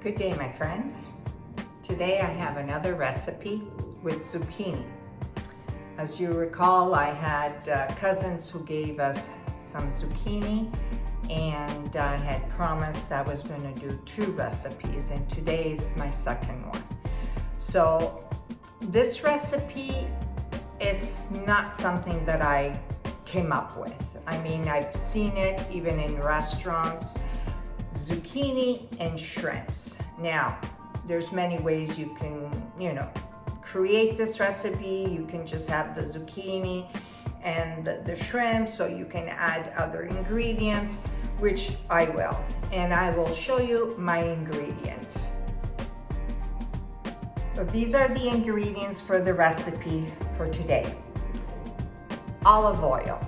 Good day, my friends. Today I have another recipe with zucchini. As you recall, I had cousins who gave us some zucchini, and I had promised I was going to do 2 recipes, and today is my second one. So this recipe is not something that I came up with. I mean, I've seen it even in restaurants. Zucchini and shrimps. Now, there's many ways you can, create this recipe. You can just have the zucchini and the shrimp, so you can add other ingredients, which I will. And I will show you my ingredients. So these are the ingredients for the recipe for today. Olive oil,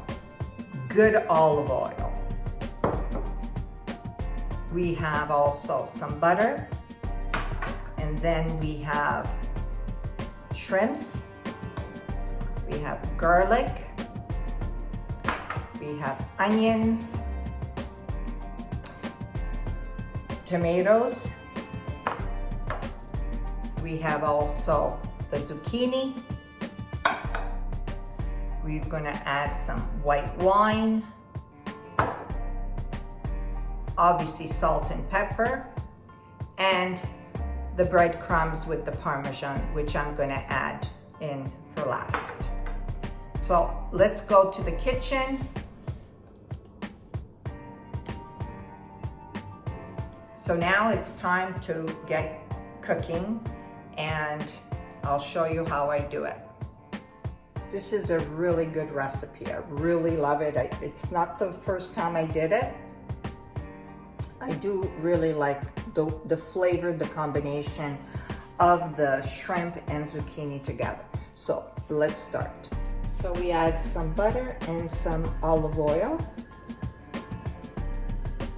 good olive oil. We have also some butter, and then we have shrimps, we have garlic, we have onions, tomatoes, we have also the zucchini. We're gonna add some white wine, obviously salt and pepper, and the breadcrumbs with the Parmesan, which I'm gonna add in for last. So let's go to the kitchen. So now it's time to get cooking, and I'll show you how I do it. This is a really good recipe. I really love it. It's not the first time I did it. I do really like the flavor, the combination of the shrimp and zucchini together. So let's start. So we add some butter and some olive oil.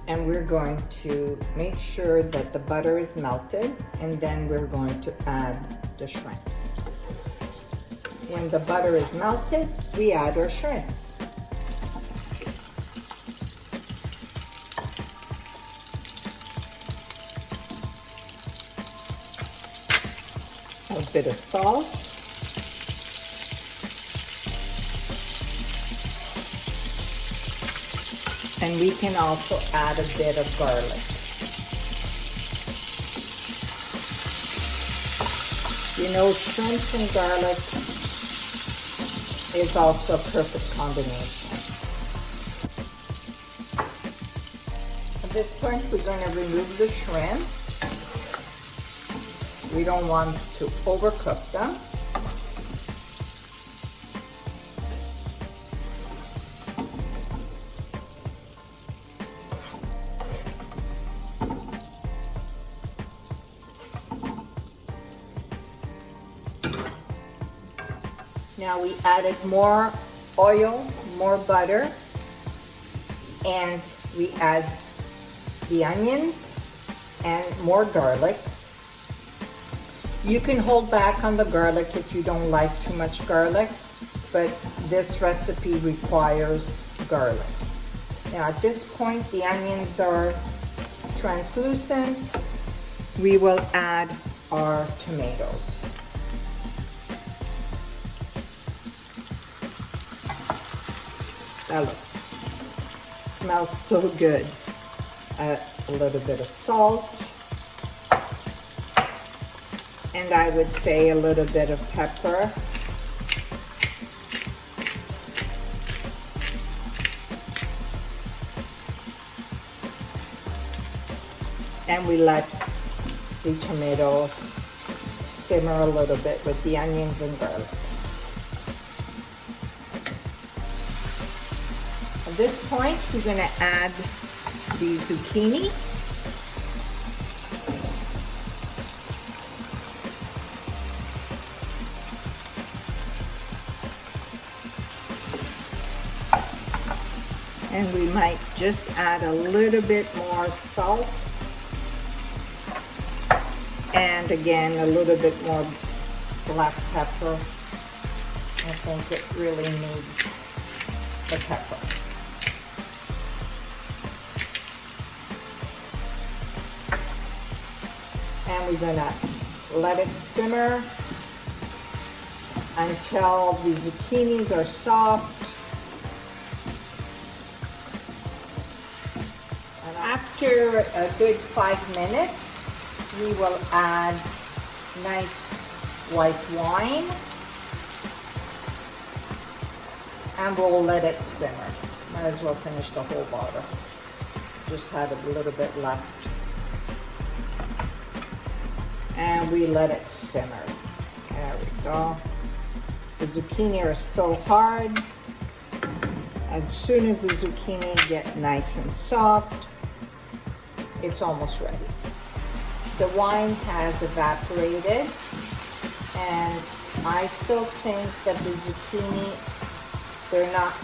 And we're going to make sure that the butter is melted, and then we're going to add the shrimps. When the butter is melted, we add our shrimps. A bit of salt. And we can also add a bit of garlic. Shrimps and garlic is also a perfect combination. At this point, we're going to remove the shrimps. We don't want to overcook them. Now we added more oil, more butter, and we add the onions and more garlic. You can hold back on the garlic if you don't like too much garlic, but this recipe requires garlic. Now at this point, the onions are translucent. We will add our tomatoes. That smells so good. Add a little bit of salt. And I would say a little bit of pepper. And we let the tomatoes simmer a little bit with the onions and garlic. At this point, we're going to add the zucchini. And we might just add a little bit more salt. And again, a little bit more black pepper. I think it really needs the pepper. And we're gonna let it simmer until the zucchinis are soft. And after a good 5 minutes, we will add nice white wine and we'll let it simmer. Might as well finish the whole bottle. Just had a little bit left. And we let it simmer. There we go. The zucchini are still hard. As soon as the zucchini get nice and soft, it's almost ready. The wine has evaporated, and I still think that the zucchini, they're not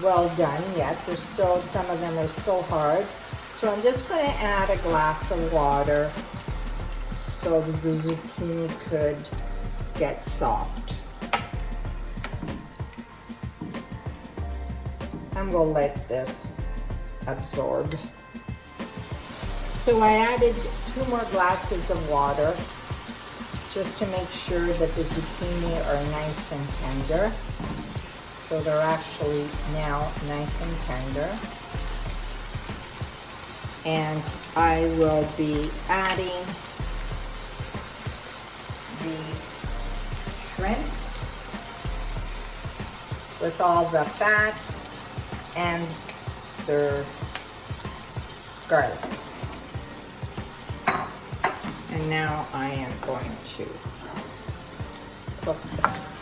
well done yet. There's still, some of them are still hard. So I'm just going to add a glass of water so that the zucchini could get soft. I'm going to let this absorb. So I added 2 more glasses of water just to make sure that the zucchini are nice and tender. So they're actually now nice and tender. And I will be adding the shrimps with all the fats and their garlic. And now I am going to cook this.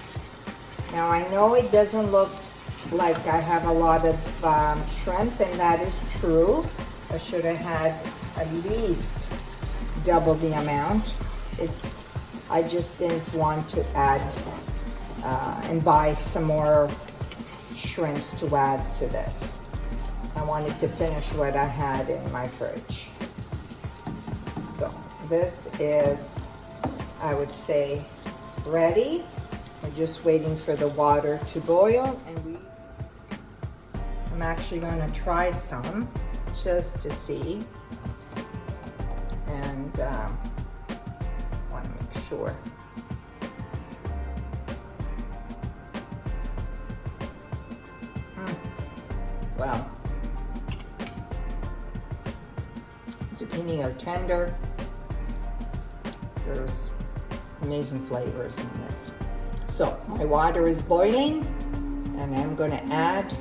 Now I know it doesn't look like I have a lot of shrimp, and that is true. I should have had at least double the amount. I just didn't want to add and buy some more shrimps to add to this. I wanted to finish what I had in my fridge. So this is, I would say, ready. I'm just waiting for the water to boil, and I'm actually going to try some just to see, and want to make sure. Well, zucchini are tender. There's amazing flavors in this. So my water is boiling, and I'm going to add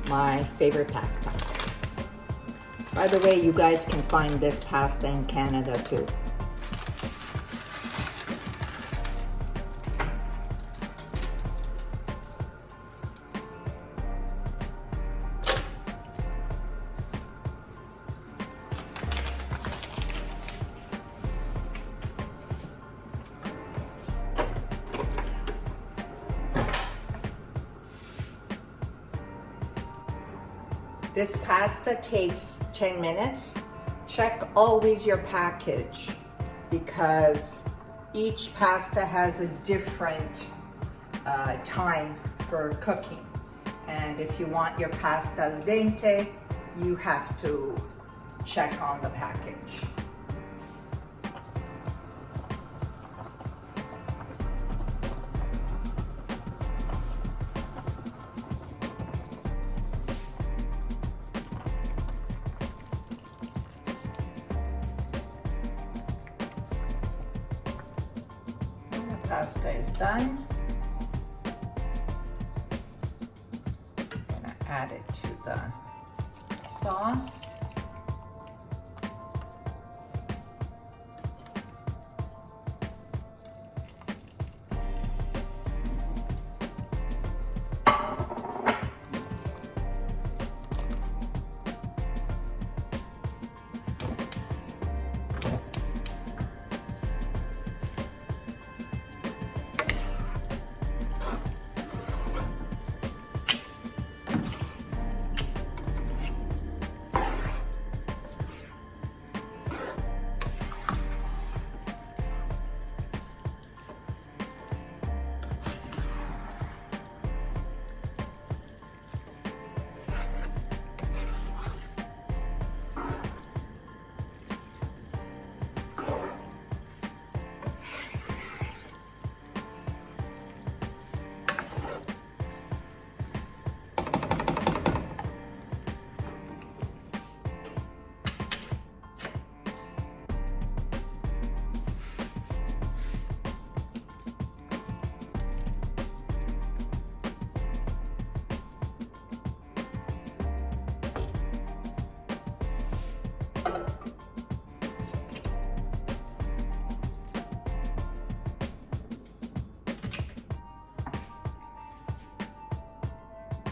my favorite pasta. By the way, you guys can find this pasta in Canada too. This pasta takes 10 minutes. Check always your package because each pasta has a different time for cooking. And if you want your pasta al dente, you have to check on the package. Pasta is done. I'm gonna add it to the sauce.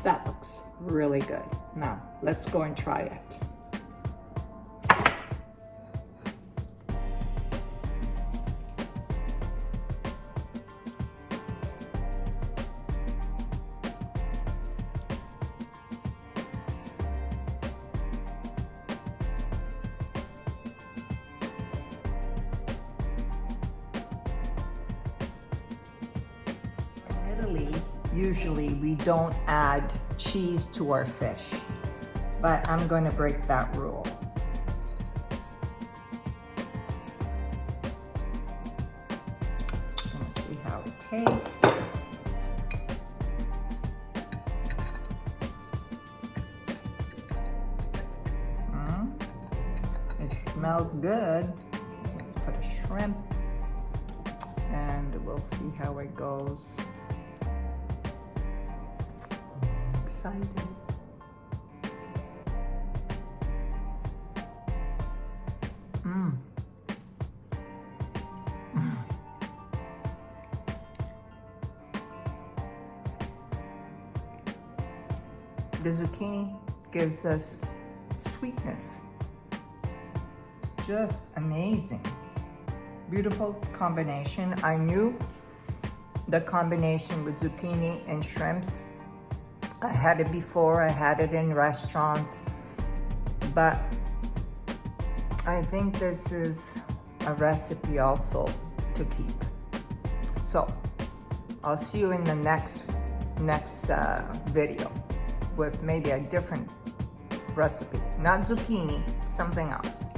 That looks really good. Now, let's go and try it. Usually we don't add cheese to our fish, but I'm going to break that rule. Let's see how it tastes. It smells good. Let's put a shrimp and we'll see how it goes. Excited. The zucchini gives us sweetness. Just amazing. Beautiful combination. I knew the combination with zucchini and shrimps. I had it before, I had it in restaurants, but I think this is a recipe also to keep. So I'll see you in the next video with maybe a different recipe. Not zucchini, something else.